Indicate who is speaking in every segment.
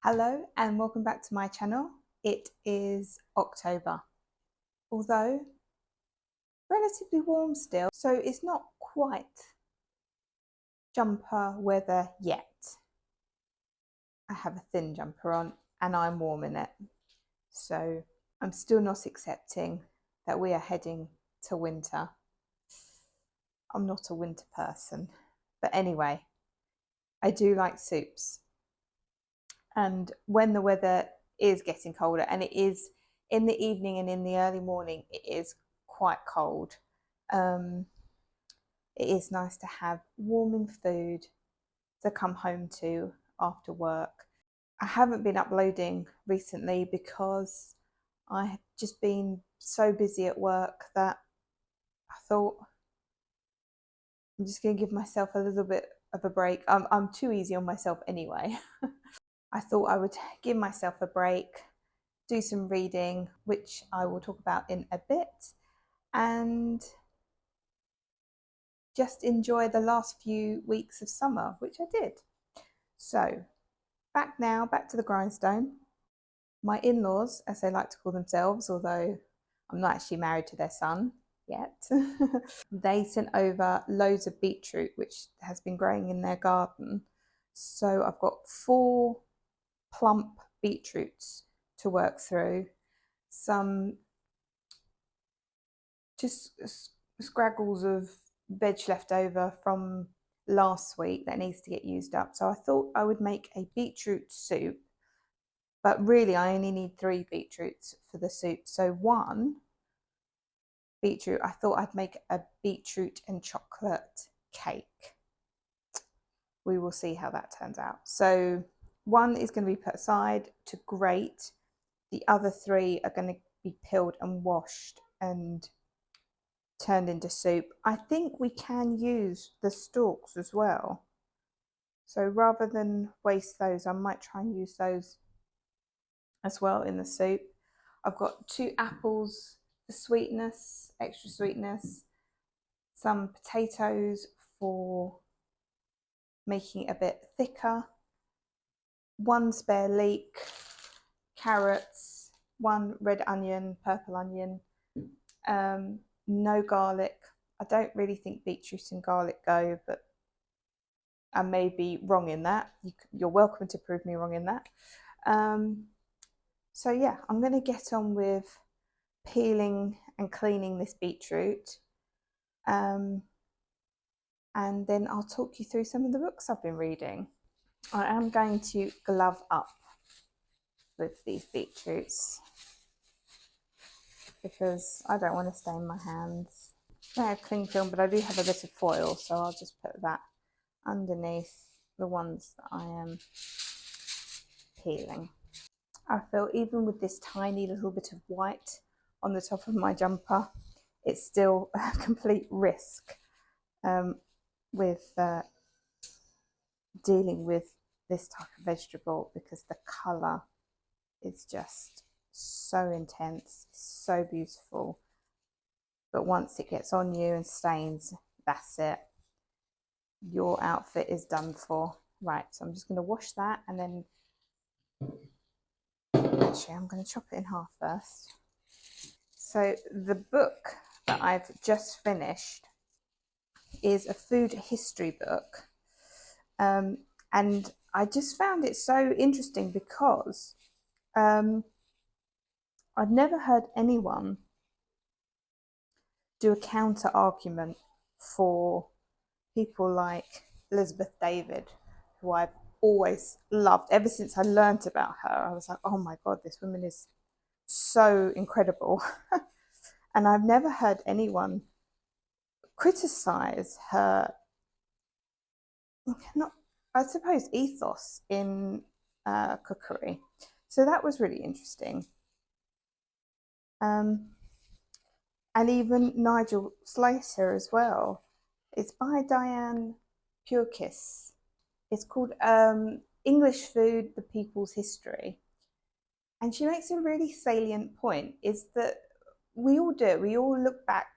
Speaker 1: Hello and welcome back to my channel. It is October, although relatively warm still, so it's not quite jumper weather yet. I have a thin jumper on and I'm warm in it, so I'm still not accepting that we are heading to winter. I'm not a winter person, but anyway, I do like soups. And when the weather is getting colder, and it is in the evening and in the early morning, it is quite cold. It is nice to have warming food to come home to after work. I haven't been uploading recently because I have just been so busy at work that I thought I'm just going to give myself a little bit of a break. I'm too easy on myself anyway. I thought I would give myself a break, do some reading, which I will talk about in a bit, and just enjoy the last few weeks of summer, which I did. So, back to the grindstone. My in-laws, as they like to call themselves, although I'm not actually married to their son yet, they sent over loads of beetroot, which has been growing in their garden. So I've got 4 plump beetroots to work through, some just scraggles of veg left over from last week that needs to get used up. So I thought I would make a beetroot soup, but really I only need 3 beetroots for the soup. So 1 beetroot, I thought I'd make a beetroot and chocolate cake. We will see how that turns out. So 1 is going to be put aside to grate. The other 3 are going to be peeled and washed and turned into soup. I think we can use the stalks as well. So rather than waste those, I might try and use those as well in the soup. I've got 2 apples for sweetness, extra sweetness, some potatoes for making it a bit thicker, 1 spare leek, carrots, 1 red onion, purple onion, no garlic. I don't really think beetroot and garlic go, but I may be wrong in that. You're welcome to prove me wrong in that. So yeah, I'm going to get on with peeling and cleaning this beetroot. And then I'll talk you through some of the books I've been reading. I am going to glove up with these beetroots because I don't want to stain my hands. I don't have cling film, but I do have a bit of foil, so I'll just put that underneath the ones that I am peeling. I feel even with this tiny little bit of white on the top of my jumper, it's still a complete risk with dealing with this type of vegetable because the colour is just so intense, so beautiful. But once it gets on you and stains, that's it. Your outfit is done for. Right, so I'm just going to wash that, and then actually I'm going to chop it in half first. So the book that I've just finished is a food history book, and I just found it so interesting because I've never heard anyone do a counter argument for people like Elizabeth David, who I've always loved. Ever since I learnt about her, I was like, oh my God, this woman is so incredible. And I've never heard anyone criticize her, not, I suppose, ethos in cookery. So that was really interesting. And even Nigel Slater as well. It's by Diane Purkiss. It's called English Food, the People's History. And she makes a really salient point, is that we all do. We all look back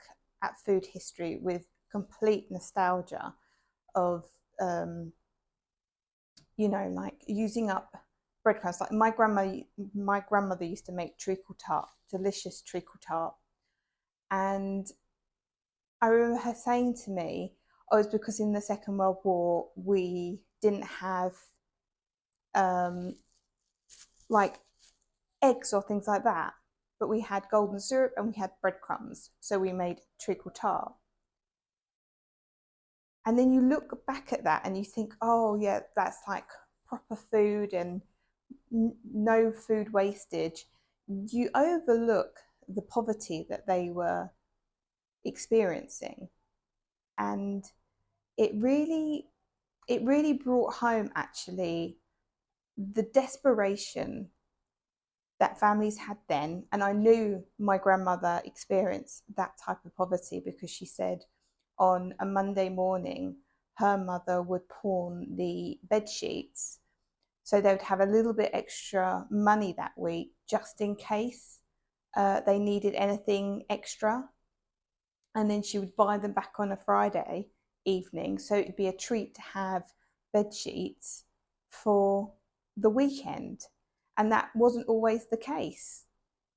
Speaker 1: at food history with complete nostalgia of, you know, like using up breadcrumbs. Like my grandmother used to make treacle tart, delicious treacle tart, and I remember her saying to me, "Oh, it's because in the Second World War we didn't have um, like eggs or things like that, but we had golden syrup and we had breadcrumbs, so we made treacle tart." And then you look back at that and you think, "Oh yeah, that's like proper food and no food wastage." You overlook the poverty that they were experiencing, and it really it really brought home actually the desperation that families had then. And I knew my grandmother experienced that type of poverty because she said on a Monday morning her mother would pawn the bed sheets, so they would have a little bit extra money that week just in case they needed anything extra. And then she would buy them back on a Friday evening. So it'd be a treat to have bed sheets for the weekend. And that wasn't always the case.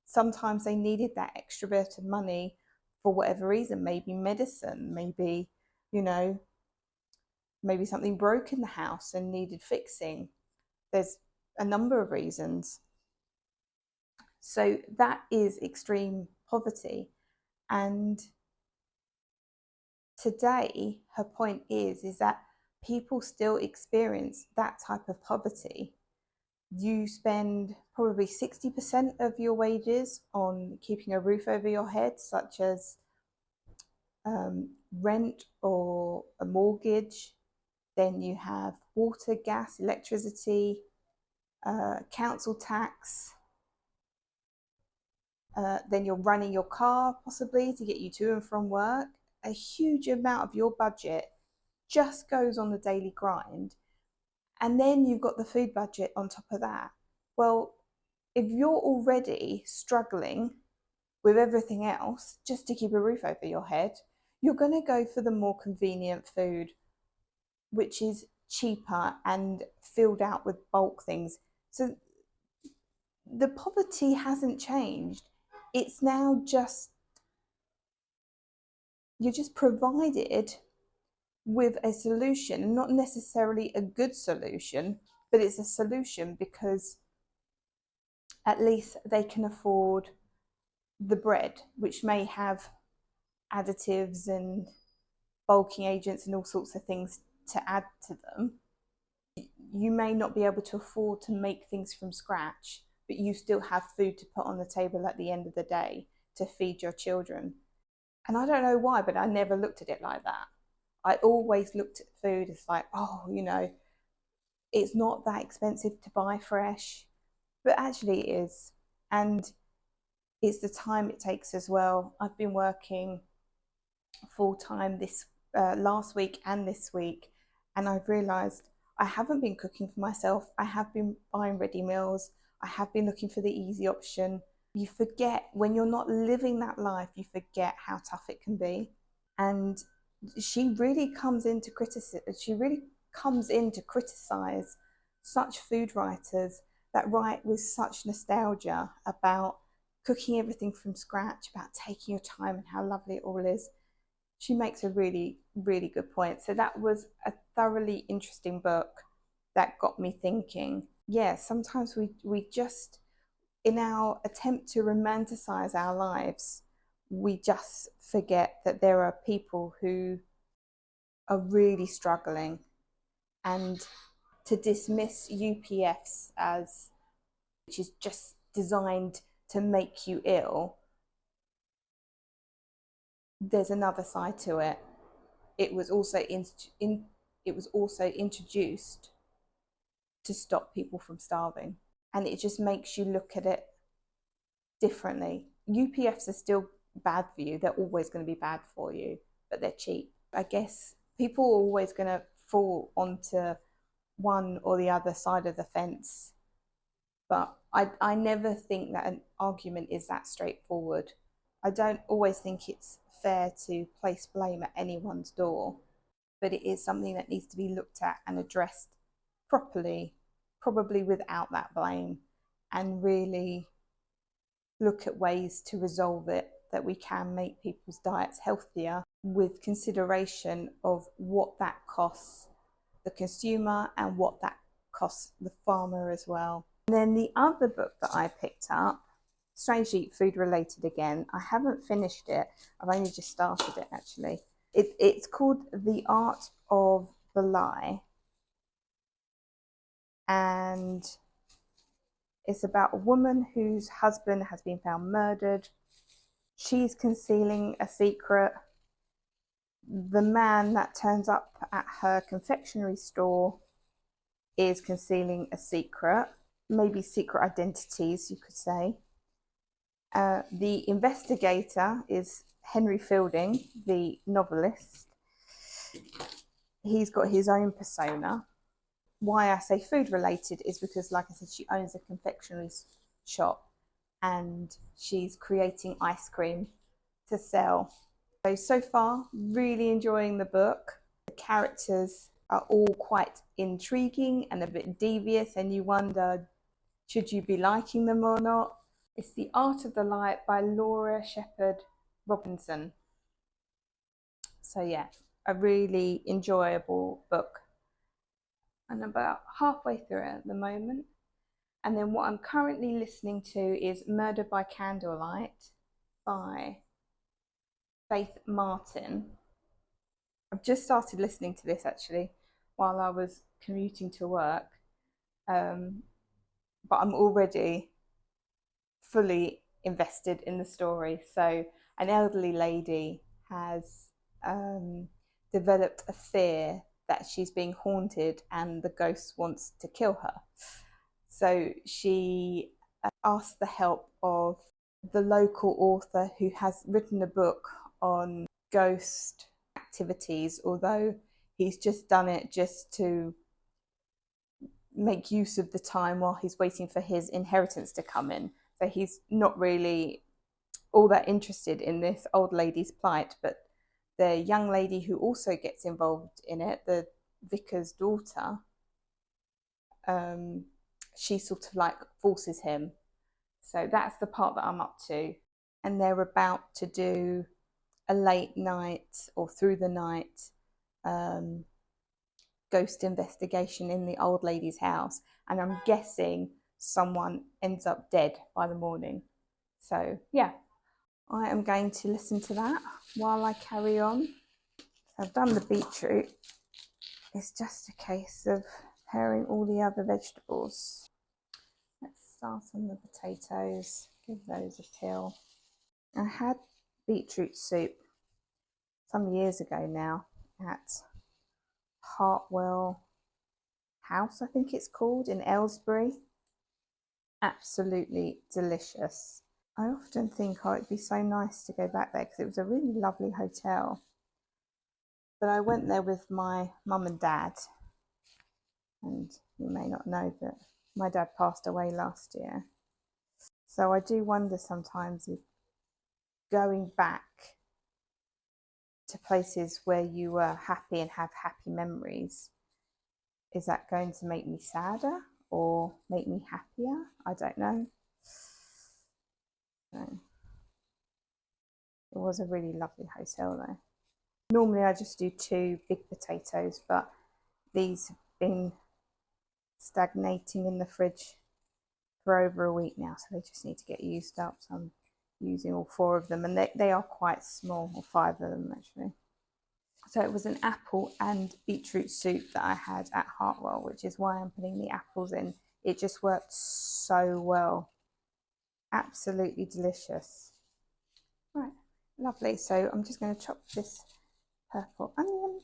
Speaker 1: Sometimes they needed that extra bit of money for whatever reason, maybe medicine, maybe, you know, maybe something broke in the house and needed fixing. There's a number of reasons. So that is extreme poverty. And today her point is that people still experience that type of poverty. You spend probably 60% of your wages on keeping a roof over your head, such as rent or a mortgage. Then you have water, gas, electricity, council tax. Then you're running your car possibly to get you to and from work. A huge amount of your budget just goes on the daily grind. And then you've got the food budget on top of that. Well, if you're already struggling with everything else just to keep a roof over your head, you're going to go for the more convenient food, which is cheaper and filled out with bulk things. So the poverty hasn't changed. It's now just, you're just provided with a solution, not necessarily a good solution, but it's a solution because at least they can afford the bread, which may have additives and bulking agents and all sorts of things to add to them. You may not be able to afford to make things from scratch, but you still have food to put on the table at the end of the day to feed your children. And I don't know why, but I never looked at it like that. I always looked at food as like, oh, you know, it's not that expensive to buy fresh, but actually it is. And it's the time it takes as well. I've been working full time this last week and this week, and I've realised I haven't been cooking for myself. I have been buying ready meals. I have been looking for the easy option. You forget when you're not living that life, you forget how tough it can be. And she really comes into criticism. She really comes in to criticize such food writers that write with such nostalgia about cooking everything from scratch, about taking your time and how lovely it all is. She makes a really, really good point. So that was a thoroughly interesting book that got me thinking. Yeah, sometimes we just, in our attempt to romanticize our lives, we just forget that there are people who are really struggling, and to dismiss UPFs as, which is just designed to make you ill, there's another side to it. It was also it was also introduced to stop people from starving, and it just makes you look at it differently. UPFs are still bad for you. They're always going to be bad for you, but they're cheap. I guess people are always going to fall onto one or the other side of the fence, but I never think that an argument is that straightforward. I don't always think it's fair to place blame at anyone's door, but it is something that needs to be looked at and addressed properly probably without that blame, and really look at ways to resolve it, that we can make people's diets healthier with consideration of what that costs the consumer and what that costs the farmer as well. And then the other book that I picked up, strangely food related again, I haven't finished it, I've only just started it actually. It's called The Art of the Lie, and it's about a woman whose husband has been found murdered. She's concealing a secret. The man that turns up at her confectionery store is concealing a secret, maybe secret identities, you could say. The investigator is Henry Fielding, the novelist. He's got his own persona. Why I say food related is because, like I said, she owns a confectionery shop and she's creating ice cream to sell. So far, really enjoying the book. The characters are all quite intriguing and a bit devious, and you wonder, should you be liking them or not? It's The Art of the Lie by Laura Shepherd Robinson. So yeah, a really enjoyable book. I'm about halfway through it at the moment. And then what I'm currently listening to is Murder by Candlelight by Faith Martin. I've just started listening to this actually while I was commuting to work, but I'm already fully invested in the story. So an elderly lady has developed a fear that she's being haunted and the ghost wants to kill her. So she asked the help of the local author who has written a book on ghost activities, although he's just done it just to make use of the time while he's waiting for his inheritance to come in. So he's not really all that interested in this old lady's plight, but the young lady who also gets involved in it, the vicar's daughter, she sort of like forces him. So that's the part that I'm up to. And they're about to do a late night or through the night ghost investigation in the old lady's house. And I'm guessing someone ends up dead by the morning. So yeah, I am going to listen to that while I carry on. I've done the beetroot. It's just a case of preparing all the other vegetables. Let's start on the potatoes, give those a peel. I had beetroot soup some years ago now at Hartwell House, I think it's called, in Aylesbury. Absolutely delicious. I often think, oh, it'd be so nice to go back there because it was a really lovely hotel. But I went there with my mum and dad, and you may not know, but my dad passed away last year. So I do wonder sometimes if going back to places where you were happy and have happy memories, is that going to make me sadder or make me happier? I don't know. So, it was a really lovely hotel though. Normally I just do 2 big potatoes, but these have been stagnating in the fridge for over a week now, so they just need to get used up. So I'm using all 4 of them, and they are quite small, or 5 of them actually. So it was an apple and beetroot soup that I had at Hartwell, which is why I'm putting the apples in. It just worked so well. Absolutely delicious. Right, lovely. So I'm just going to chop this purple onion.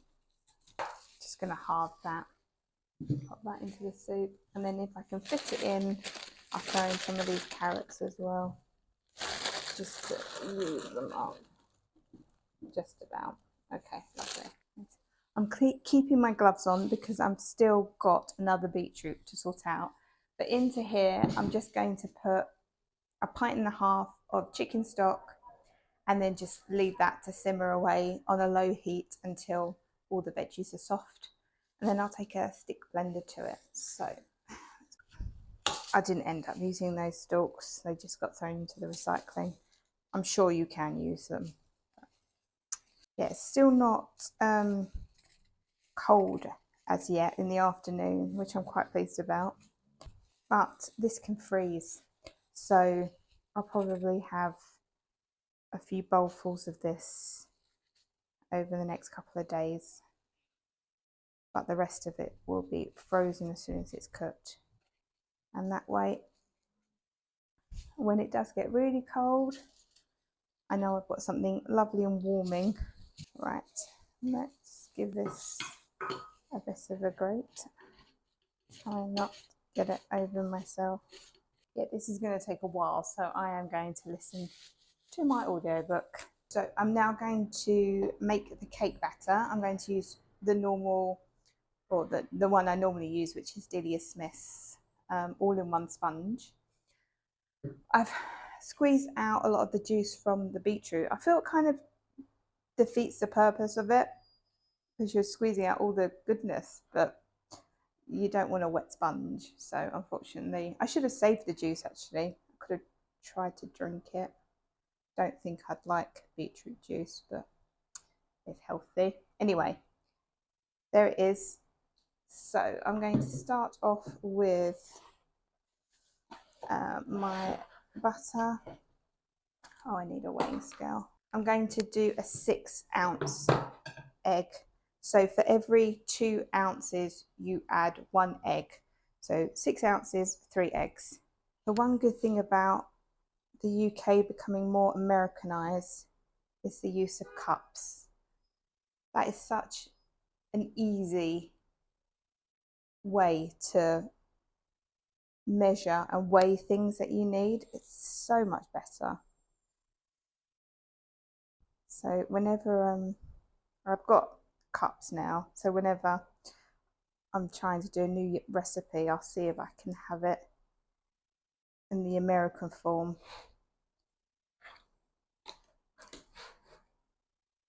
Speaker 1: Just going to halve that. Pop that into the soup. And then if I can fit it in, I'll throw in some of these carrots as well. Just to use them up. Just about. Okay, lovely. I'm keeping my gloves on because I've still got another beetroot to sort out. But into here, I'm just going to put a 1.5 pints of chicken stock and then just leave that to simmer away on a low heat until all the veggies are soft. And then I'll take a stick blender to it. So let's I didn't end up using those stalks, they just got thrown into the recycling. I'm sure you can use them. Yeah, it's still not cold as yet in the afternoon, which I'm quite pleased about, but this can freeze, so I'll probably have a few bowlfuls of this over the next couple of days, but the rest of it will be frozen as soon as it's cooked. And that way, when it does get really cold, I know I've got something lovely and warming. Right, let's give this a bit of a grate. Try not to get it over myself. Yeah, this is going to take a while, so I am going to listen to my audiobook. So I'm now going to make the cake batter. I'm going to use the normal, or the one I normally use, which is Delia Smith's all-in-one sponge. I've squeezed out a lot of the juice from the beetroot. I feel it kind of defeats the purpose of it because you're squeezing out all the goodness, but you don't want a wet sponge. So unfortunately, I should have saved the juice actually. I could have tried to drink it. Don't think I'd like beetroot juice, but it's healthy. Anyway, there it is. So I'm going to start off with my butter. Oh, I need a weighing scale. I'm going to do a 6-ounce egg. So for every 2 ounces, you add 1 egg. So 6 ounces, 3 eggs. The one good thing about the UK becoming more Americanized is the use of cups. That is such an easy way to measure and weigh things that you need. It's so much better. So whenever I've got cups now, so whenever I'm trying to do a new recipe, I'll see if I can have it in the American form.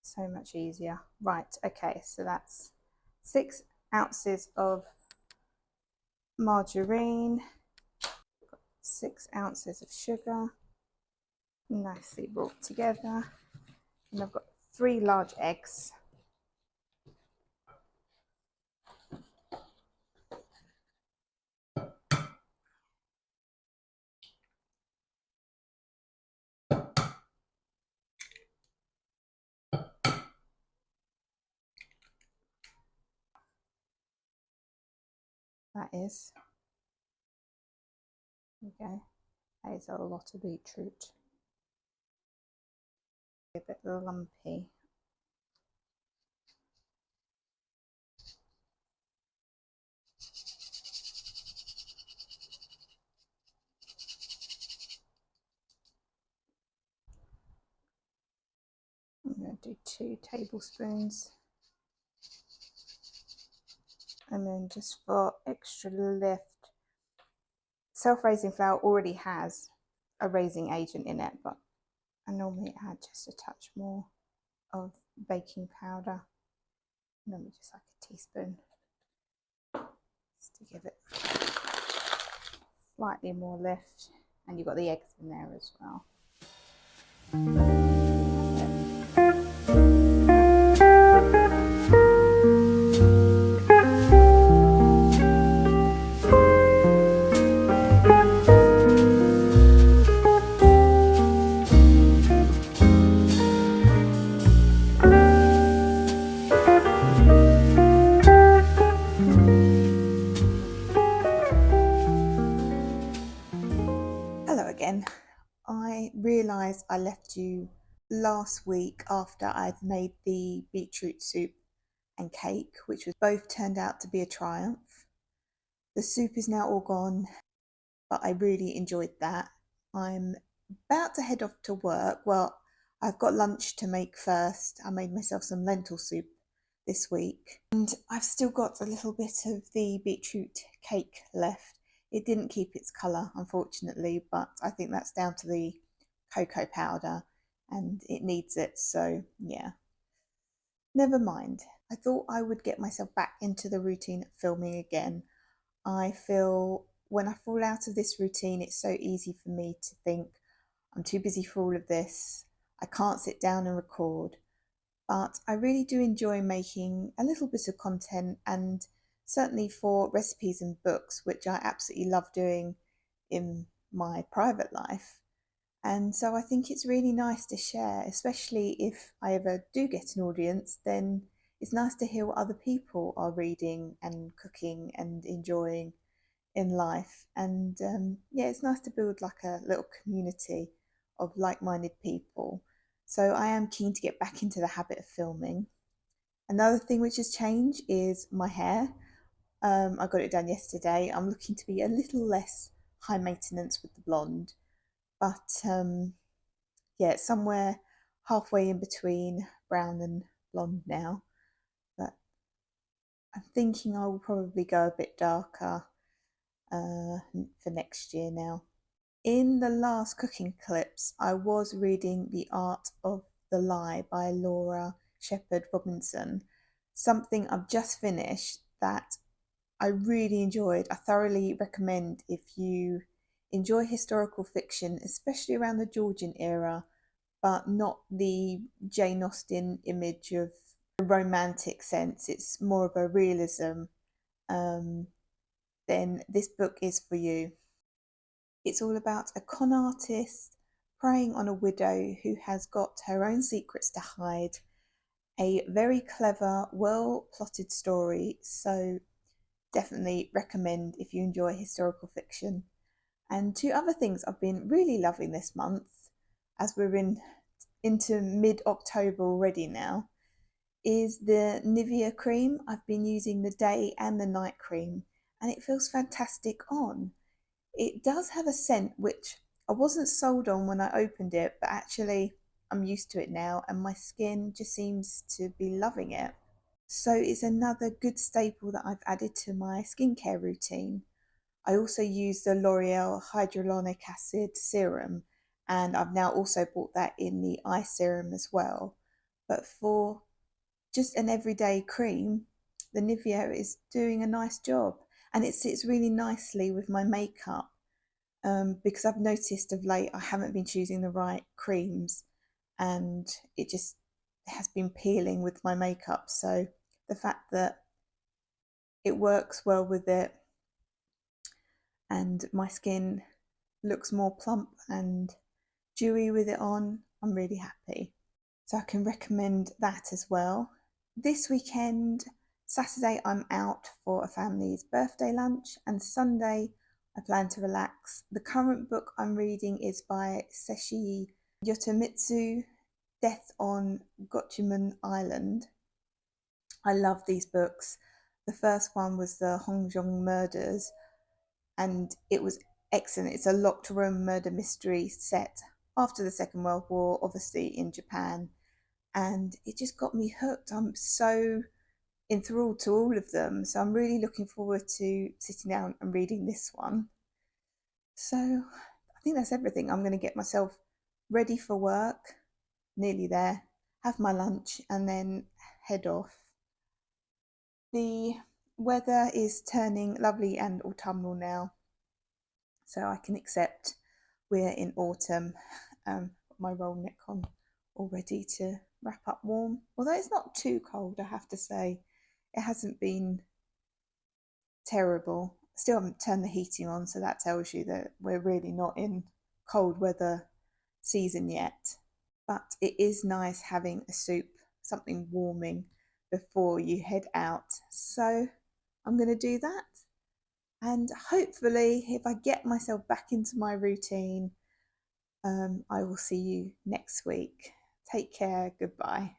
Speaker 1: So much easier. Right, okay, so that's 6 ounces of margarine, 6 ounces of sugar, nicely brought together, and I've got 3 large eggs. That is, there we go, that is a lot of beetroot. A bit lumpy. I'm going to do 2 tablespoons. And then just for extra lift, self-raising flour already has a raising agent in it, but I normally add just a touch more of baking powder. Normally just like a teaspoon, just to give it slightly more lift. And you've got the eggs in there as well. Hello again. I realised I left you last week after I'd made the beetroot soup and cake, which was both turned out to be a triumph. The soup is now all gone, but I really enjoyed that. I'm about to head off to work. Well, I've got lunch to make first. I made myself some lentil soup this week, and I've still got a little bit of the beetroot cake left. It didn't keep its colour, unfortunately, but I think that's down to the cocoa powder and it needs it, so yeah. Never mind. I thought I would get myself back into the routine of filming again. I feel when I fall out of this routine, it's so easy for me to think, I'm too busy for all of this. I can't sit down and record. But I really do enjoy making a little bit of content, and certainly for recipes and books, which I absolutely love doing in my private life. And so I think it's really nice to share, especially if I ever do get an audience, then it's nice to hear what other people are reading and cooking and enjoying in life. And yeah, it's nice to build like a little community of like minded people. So I am keen to get back into the habit of filming. Another thing which has changed is my hair. I got it done yesterday. I'm looking to be a little less high maintenance with the blonde, but yeah, it's somewhere halfway in between brown and blonde now. But I'm thinking I will probably go a bit darker for next year now. In the last cooking clips, I was reading The Art of the Lie by Laura Shepherd Robinson, something I've just finished that I really enjoyed. I thoroughly recommend if you enjoy historical fiction, especially around the Georgian era, but not the Jane Austen image of a romantic sense. It's more of a realism. Um, then this book is for you. It's all about a con artist preying on a widow who has got her own secrets to hide. A very clever, well plotted story. So definitely recommend if you enjoy historical fiction. And two other things I've been really loving this month, as we're into mid-October already now, is the Nivea cream. I've been using the day and the night cream, and it feels fantastic on. It does have a scent which I wasn't sold on when I opened it, but actually I'm used to it now, and my skin just seems to be loving it. So it's another good staple that I've added to my skincare routine. I also use the L'Oreal Hyaluronic Acid Serum, and I've now also bought that in the eye serum as well. But for just an everyday cream, the Nivea is doing a nice job, and it sits really nicely with my makeup, because I've noticed of late I haven't been choosing the right creams, and it just has been peeling with my makeup. So the fact that it works well with it and my skin looks more plump and dewy with it on, I'm really happy. So I can recommend that as well. This weekend, Saturday, I'm out for a family's birthday lunch, and Sunday, I plan to relax. The current book I'm reading is by Seshi Yotomitsu, Death on Gochuman Island. I love these books. The first one was the Hongjong murders, and it was excellent. It's a locked room murder mystery set after the Second World War, obviously in Japan, and it just got me hooked. I'm so enthralled to all of them, so I'm really looking forward to sitting down and reading this one. So I think that's everything. I'm going to get myself ready for work, nearly there, have my lunch, and then head off. The weather is turning lovely and autumnal now, so I can accept we're in autumn. Got my roll neck on, all ready to wrap up warm. Although it's not too cold, I have to say. It hasn't been terrible. Still haven't turned the heating on, so that tells you that we're really not in cold weather season yet. But it is nice having a soup, something warming before you head out. So I'm going to do that. And hopefully, if I get myself back into my routine, I will see you next week. Take care. Goodbye.